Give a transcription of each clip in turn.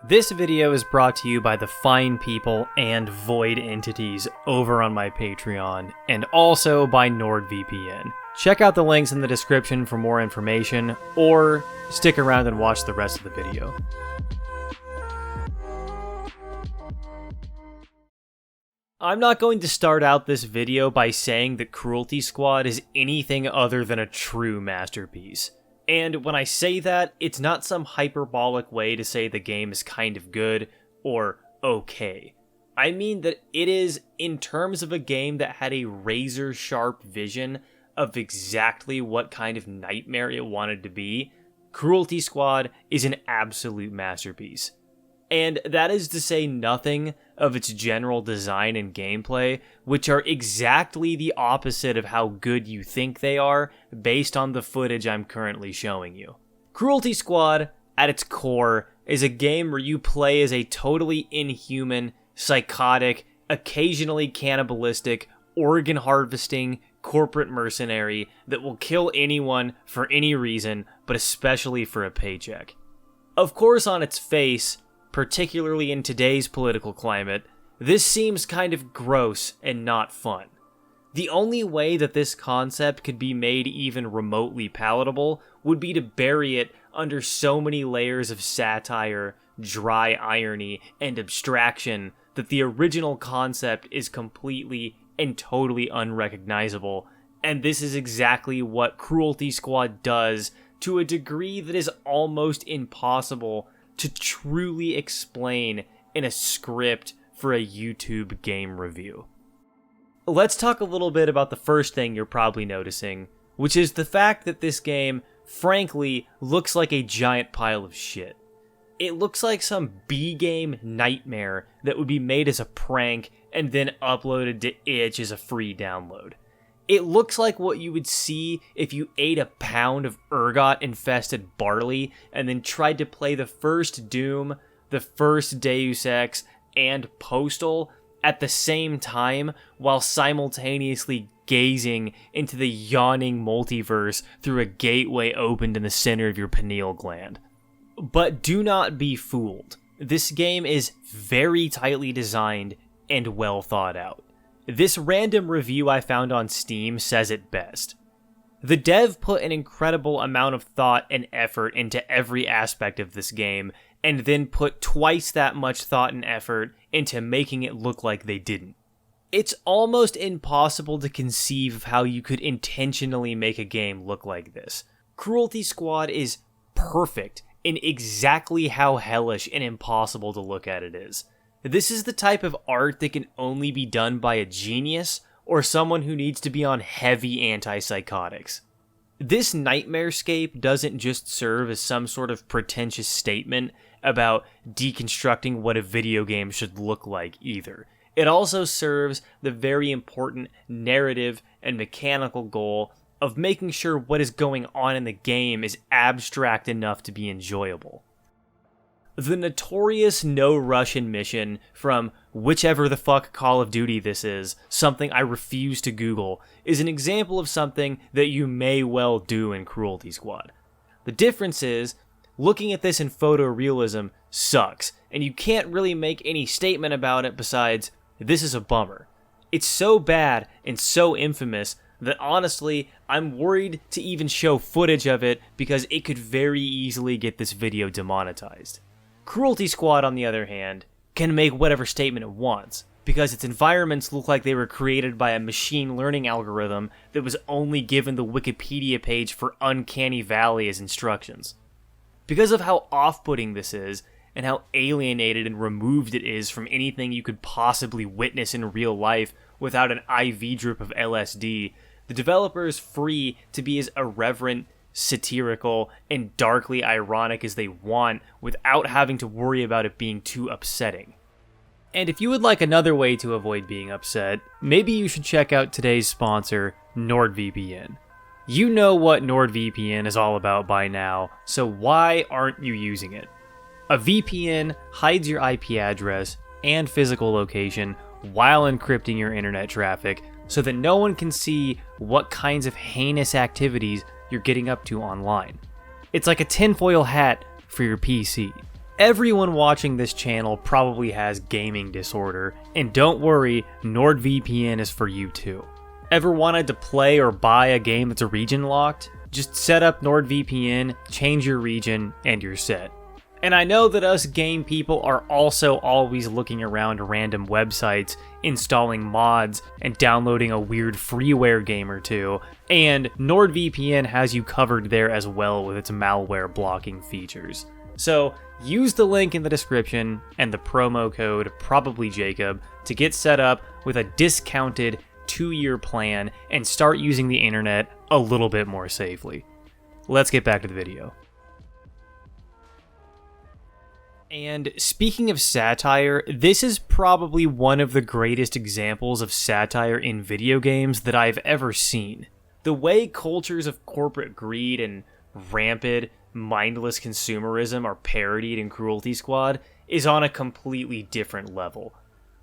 This video is brought to you by the fine people and void entities over on my Patreon, and also by NordVPN. Check out the links in the description for more information, or stick around and watch the rest of the video. I'm not going to start out this video by saying that Cruelty Squad is anything other than a true masterpiece. And when I say that, it's not some hyperbolic way to say the game is kind of good or okay. I mean that it is, in terms of a game that had a razor-sharp vision of exactly what kind of nightmare it wanted to be, Cruelty Squad is an absolute masterpiece. And that is to say nothing of its general design and gameplay, which are exactly the opposite of how good you think they are based on the footage I'm currently showing you. Cruelty Squad, at its core, is a game where you play as a totally inhuman, psychotic, occasionally cannibalistic, organ harvesting, corporate mercenary that will kill anyone for any reason, but especially for a paycheck. Of course, on its face, particularly in today's political climate, this seems kind of gross and not fun. The only way that this concept could be made even remotely palatable would be to bury it under so many layers of satire, dry irony, and abstraction that the original concept is completely and totally unrecognizable, and this is exactly what Cruelty Squad does to a degree that is almost impossible to truly explain in a script for a YouTube game review. Let's talk a little bit about the first thing you're probably noticing, which is the fact that this game, frankly, looks like a giant pile of shit. It looks like some B-game nightmare that would be made as a prank and then uploaded to itch as a free download. It looks like what you would see if you ate a pound of ergot-infested barley and then tried to play the first Doom, the first Deus Ex, and Postal at the same time while simultaneously gazing into the yawning multiverse through a gateway opened in the center of your pineal gland. But do not be fooled. This game is very tightly designed and well thought out. This random review I found on Steam says it best. The dev put an incredible amount of thought and effort into every aspect of this game, and then put twice that much thought and effort into making it look like they didn't. It's almost impossible to conceive of how you could intentionally make a game look like this. Cruelty Squad is perfect in exactly how hellish and impossible to look at it is. This is the type of art that can only be done by a genius or someone who needs to be on heavy antipsychotics. This nightmarescape doesn't just serve as some sort of pretentious statement about deconstructing what a video game should look like either. It also serves the very important narrative and mechanical goal of making sure what is going on in the game is abstract enough to be enjoyable. The notorious no Russian mission from whichever the fuck Call of Duty this is, something I refuse to Google, is an example of something that you may well do in Cruelty Squad. The difference is, looking at this in photorealism sucks, and you can't really make any statement about it besides, this is a bummer. It's so bad and so infamous that honestly, I'm worried to even show footage of it because it could very easily get this video demonetized. Cruelty Squad, on the other hand, can make whatever statement it wants, because its environments look like they were created by a machine learning algorithm that was only given the Wikipedia page for Uncanny Valley as instructions. Because of how off-putting this is, and how alienated and removed it is from anything you could possibly witness in real life without an IV drip of LSD, the developer is free to be as irreverent, satirical, and darkly ironic as they want without having to worry about it being too upsetting. And if you would like another way to avoid being upset, maybe you should check out today's sponsor, NordVPN. You know what NordVPN is all about by now, so why aren't you using it? A VPN hides your IP address and physical location while encrypting your internet traffic so that no one can see what kinds of heinous activities you're getting up to online. It's like a tinfoil hat for your PC. Everyone watching this channel probably has gaming disorder, and don't worry, NordVPN is for you too. Ever wanted to play or buy a game that's region locked? Just set up NordVPN, change your region, and you're set. And I know that us game people are also always looking around random websites, installing mods, and downloading a weird freeware game or two, and NordVPN has you covered there as well with its malware blocking features. So use the link in the description and the promo code ProbablyJacob to get set up with a discounted 2-year plan and start using the internet a little bit more safely. Let's get back to the video. And speaking of satire, this is probably one of the greatest examples of satire in video games that I've ever seen. The way cultures of corporate greed and rampant, mindless consumerism are parodied in Cruelty Squad is on a completely different level.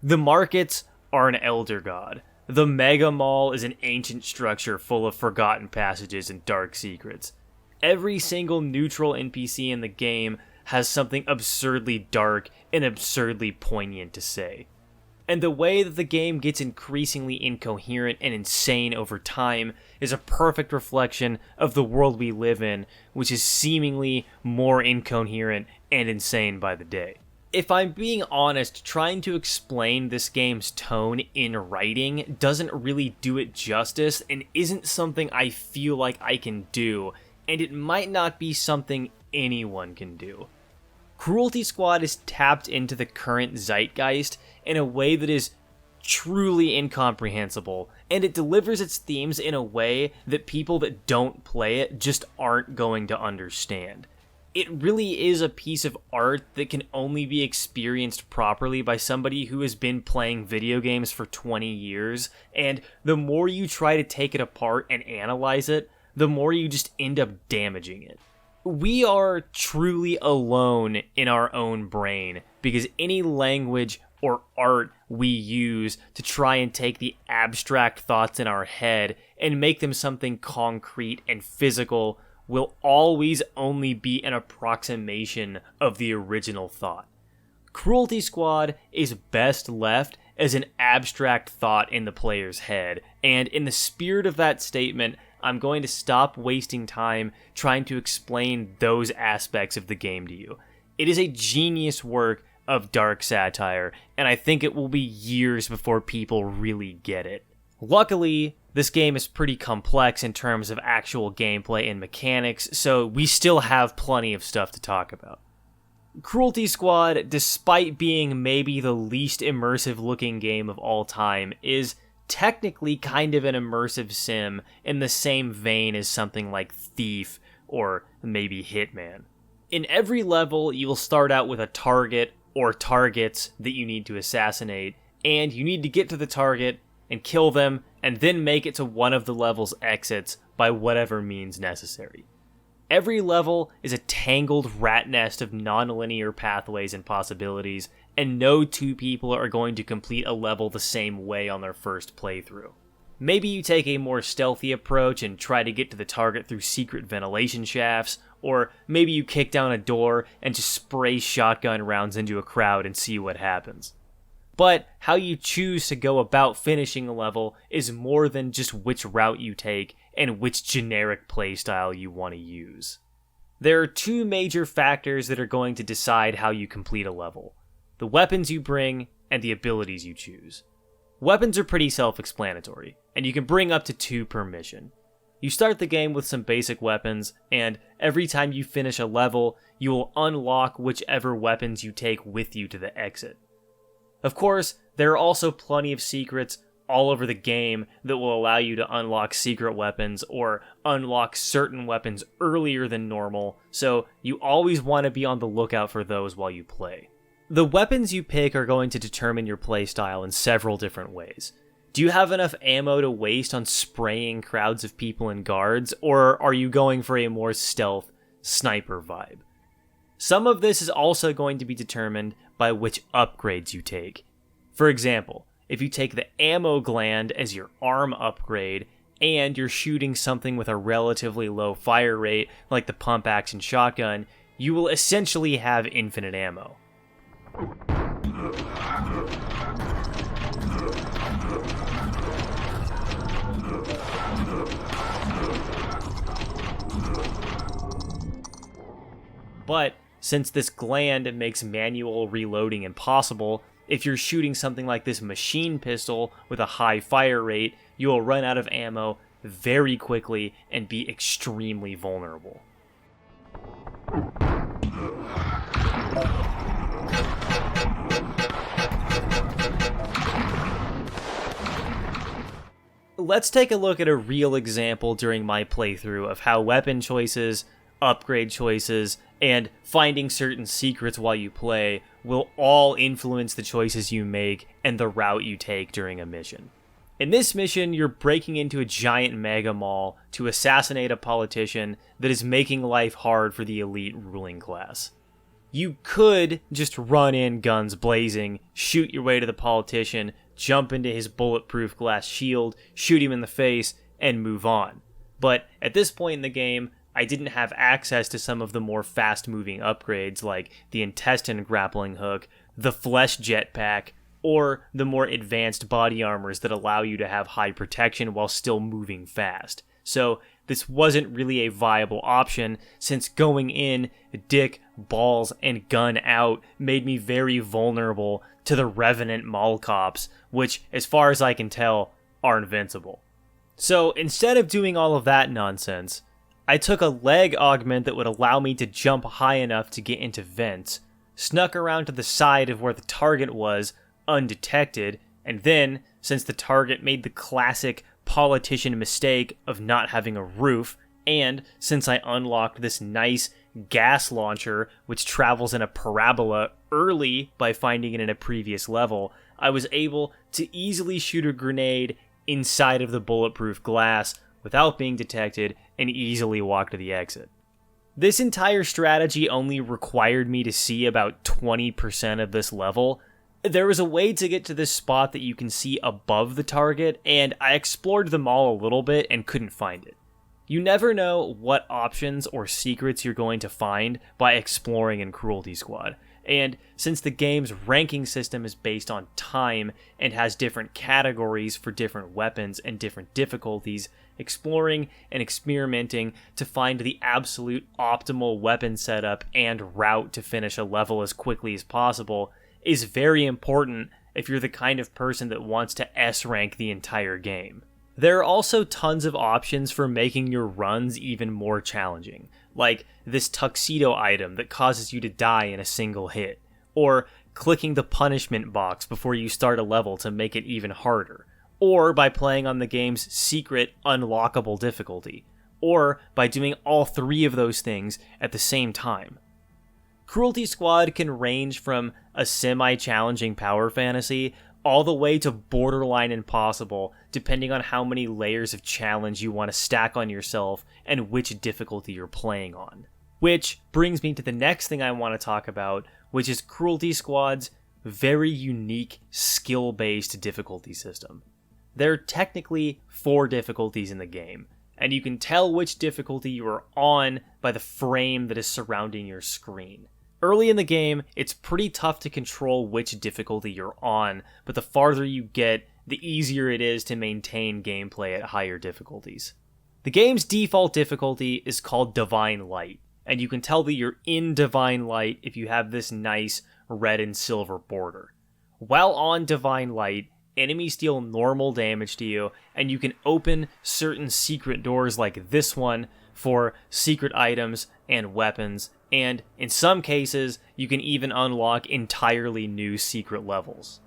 The markets are an elder god. The Mega Mall is an ancient structure full of forgotten passages and dark secrets. Every single neutral NPC in the game has something absurdly dark and absurdly poignant to say. And the way that the game gets increasingly incoherent and insane over time is a perfect reflection of the world we live in, which is seemingly more incoherent and insane by the day. If I'm being honest, trying to explain this game's tone in writing doesn't really do it justice and isn't something I feel like I can do, and it might not be something anyone can do. Cruelty Squad is tapped into the current zeitgeist in a way that is truly incomprehensible, and it delivers its themes in a way that people that don't play it just aren't going to understand. It really is a piece of art that can only be experienced properly by somebody who has been playing video games for 20 years, and the more you try to take it apart and analyze it, the more you just end up damaging it. We are truly alone in our own brain, because any language or art we use to try and take the abstract thoughts in our head and make them something concrete and physical will always only be an approximation of the original thought. Cruelty Squad is best left as an abstract thought in the player's head, and in the spirit of that statement, I'm going to stop wasting time trying to explain those aspects of the game to you. It is a genius work of dark satire, and I think it will be years before people really get it. Luckily, this game is pretty complex in terms of actual gameplay and mechanics, so we still have plenty of stuff to talk about. Cruelty Squad, despite being maybe the least immersive looking game of all time, is technically kind of an immersive sim in the same vein as something like Thief or maybe Hitman. In every level, you will start out with a target or targets that you need to assassinate, and you need to get to the target and kill them, and then make it to one of the level's exits by whatever means necessary. Every level is a tangled rat nest of non-linear pathways and possibilities, and no two people are going to complete a level the same way on their first playthrough. Maybe you take a more stealthy approach and try to get to the target through secret ventilation shafts, or maybe you kick down a door and just spray shotgun rounds into a crowd and see what happens. But how you choose to go about finishing a level is more than just which route you take and which generic playstyle you want to use. There are two major factors that are going to decide how you complete a level: the weapons you bring and the abilities you choose. Weapons are pretty self-explanatory, and you can bring up to 2 per mission. You start the game with some basic weapons, and every time you finish a level, you will unlock whichever weapons you take with you to the exit. Of course, there are also plenty of secrets all over the game that will allow you to unlock secret weapons or unlock certain weapons earlier than normal, so you always want to be on the lookout for those while you play. The weapons you pick are going to determine your playstyle in several different ways. Do you have enough ammo to waste on spraying crowds of people and guards, or are you going for a more stealth, sniper vibe? Some of this is also going to be determined by which upgrades you take. For example, if you take the ammo gland as your arm upgrade, and you're shooting something with a relatively low fire rate, like the pump action shotgun, you will essentially have infinite ammo. But since this gland makes manual reloading impossible, if you're shooting something like this machine pistol with a high fire rate, you will run out of ammo very quickly and be extremely vulnerable. Let's take a look at a real example during my playthrough of how weapon choices, upgrade choices, and finding certain secrets while you play will all influence the choices you make and the route you take during a mission. In this mission, you're breaking into a giant mega mall to assassinate a politician that is making life hard for the elite ruling class. You could just run in guns blazing, shoot your way to the politician, jump into his bulletproof glass shield, shoot him in the face, and move on. But at this point in the game, I didn't have access to some of the more fast-moving upgrades like the intestine grappling hook, the flesh jetpack, or the more advanced body armors that allow you to have high protection while still moving fast. So this wasn't really a viable option, since going in, dick, balls, and gun out made me very vulnerable to the revenant mall cops, which, as far as I can tell, are invincible. So instead of doing all of that nonsense, I took a leg augment that would allow me to jump high enough to get into vents, snuck around to the side of where the target was, undetected, and then, since the target made the classic politician mistake of not having a roof, and since I unlocked this nice gas launcher which travels in a parabola early by finding it in a previous level, I was able to easily shoot a grenade inside of the bulletproof glass without being detected and easily walk to the exit. This entire strategy only required me to see about 20% of this level. There was a way to get to this spot that you can see above the target, and I explored them all a little bit and couldn't find it. You never know what options or secrets you're going to find by exploring in Cruelty Squad, and since the game's ranking system is based on time and has different categories for different weapons and different difficulties, exploring and experimenting to find the absolute optimal weapon setup and route to finish a level as quickly as possible is very important if you're the kind of person that wants to S-rank the entire game. There are also tons of options for making your runs even more challenging, like this tuxedo item that causes you to die in a single hit, or clicking the punishment box before you start a level to make it even harder, or by playing on the game's secret unlockable difficulty, or by doing all three of those things at the same time. Cruelty Squad can range from a semi-challenging power fantasy all the way to borderline impossible, depending on how many layers of challenge you want to stack on yourself and which difficulty you're playing on. Which brings me to the next thing I want to talk about, which is Cruelty Squad's very unique skill-based difficulty system. There are technically 4 difficulties in the game, and you can tell which difficulty you are on by the frame that is surrounding your screen. Early in the game, it's pretty tough to control which difficulty you're on, but the farther you get, the easier it is to maintain gameplay at higher difficulties. The game's default difficulty is called Divine Light, and you can tell that you're in Divine Light if you have this nice red and silver border. While on Divine Light, enemies deal normal damage to you, and you can open certain secret doors like this one for secret items and weapons, and in some cases, you can even unlock entirely new secret levels.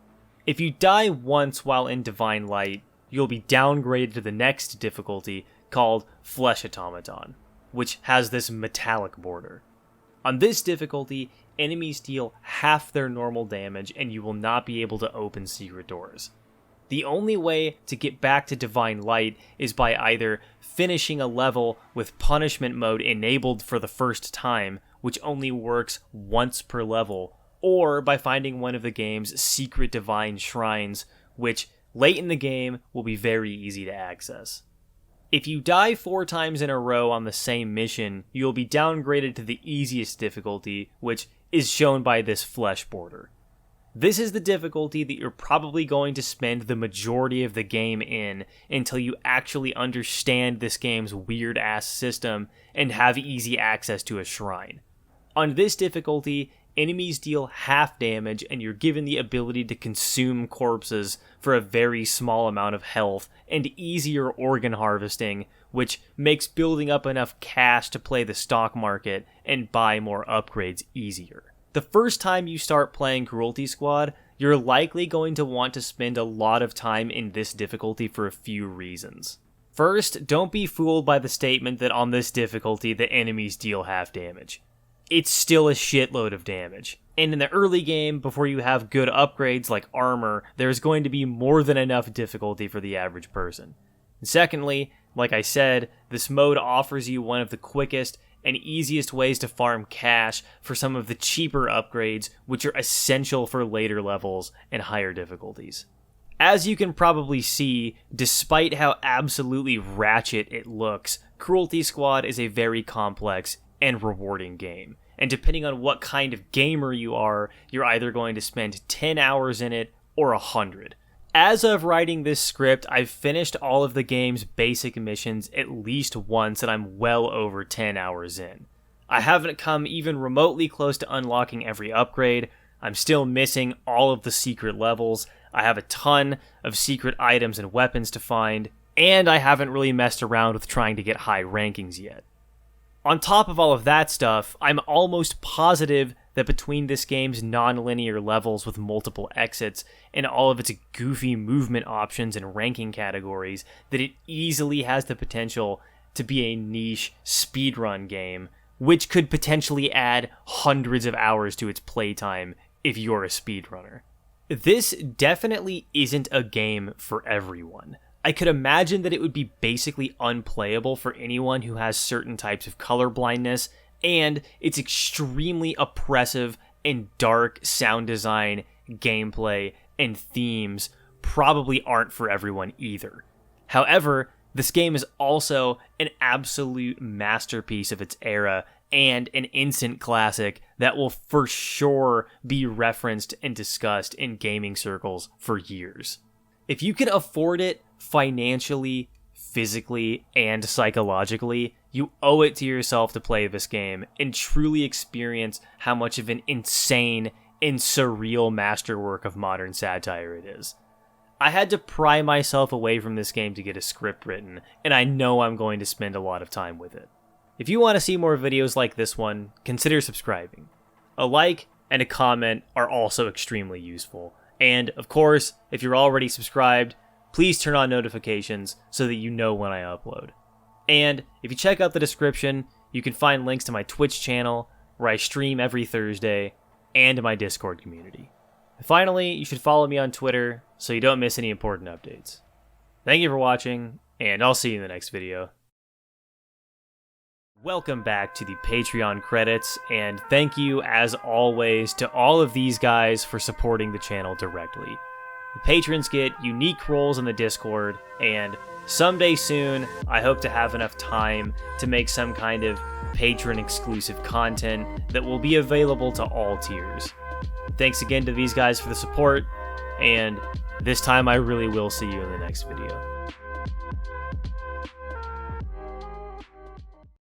If you die once while in Divine Light, you'll be downgraded to the next difficulty called Flesh Automaton, which has this metallic border. On this difficulty, enemies deal half their normal damage and you will not be able to open secret doors. The only way to get back to Divine Light is by either finishing a level with punishment mode enabled for the first time, which only works once per level, or by finding one of the game's secret divine shrines, which late in the game will be very easy to access. If you die 4 times in a row on the same mission, you'll be downgraded to the easiest difficulty, which is shown by this flesh border. This is the difficulty that you're probably going to spend the majority of the game in until you actually understand this game's weird-ass system and have easy access to a shrine. On this difficulty, enemies deal half damage and you're given the ability to consume corpses for a very small amount of health and easier organ harvesting, which makes building up enough cash to play the stock market and buy more upgrades easier. The first time you start playing Cruelty Squad, you're likely going to want to spend a lot of time in this difficulty for a few reasons. First, don't be fooled by the statement that on this difficulty the enemies deal half damage. It's still a shitload of damage. And in the early game, before you have good upgrades like armor, there's going to be more than enough difficulty for the average person. And secondly, like I said, this mode offers you one of the quickest and easiest ways to farm cash for some of the cheaper upgrades, which are essential for later levels and higher difficulties. As you can probably see, despite how absolutely ratchet it looks, Cruelty Squad is a very complex and rewarding game. And depending on what kind of gamer you are, you're either going to spend 10 hours in it or 100. As of writing this script, I've finished all of the game's basic missions at least once and I'm well over 10 hours in. I haven't come even remotely close to unlocking every upgrade, I'm still missing all of the secret levels, I have a ton of secret items and weapons to find, and I haven't really messed around with trying to get high rankings yet. On top of all of that stuff, I'm almost positive that between this game's non-linear levels with multiple exits and all of its goofy movement options and ranking categories, that it easily has the potential to be a niche speedrun game, which could potentially add hundreds of hours to its playtime if you're a speedrunner. This definitely isn't a game for everyone. I could imagine that it would be basically unplayable for anyone who has certain types of color blindness, and its extremely oppressive and dark sound design, gameplay, and themes probably aren't for everyone either. However, this game is also an absolute masterpiece of its era and an instant classic that will for sure be referenced and discussed in gaming circles for years. If you can afford it financially, physically, and psychologically, you owe it to yourself to play this game and truly experience how much of an insane and surreal masterwork of modern satire it is. I had to pry myself away from this game to get a script written, and I know I'm going to spend a lot of time with it. If you want to see more videos like this one, consider subscribing. A like and a comment are also extremely useful. And, of course, if you're already subscribed, please turn on notifications so that you know when I upload. And if you check out the description, you can find links to my Twitch channel, where I stream every Thursday, and to my Discord community. And finally, you should follow me on Twitter so you don't miss any important updates. Thank you for watching, and I'll see you in the next video. Welcome back to the Patreon credits, and thank you, as always, to all of these guys for supporting the channel directly. The patrons get unique roles in the Discord, and someday soon, I hope to have enough time to make some kind of patron-exclusive content that will be available to all tiers. Thanks again to these guys for the support, and this time I really will see you in the next video.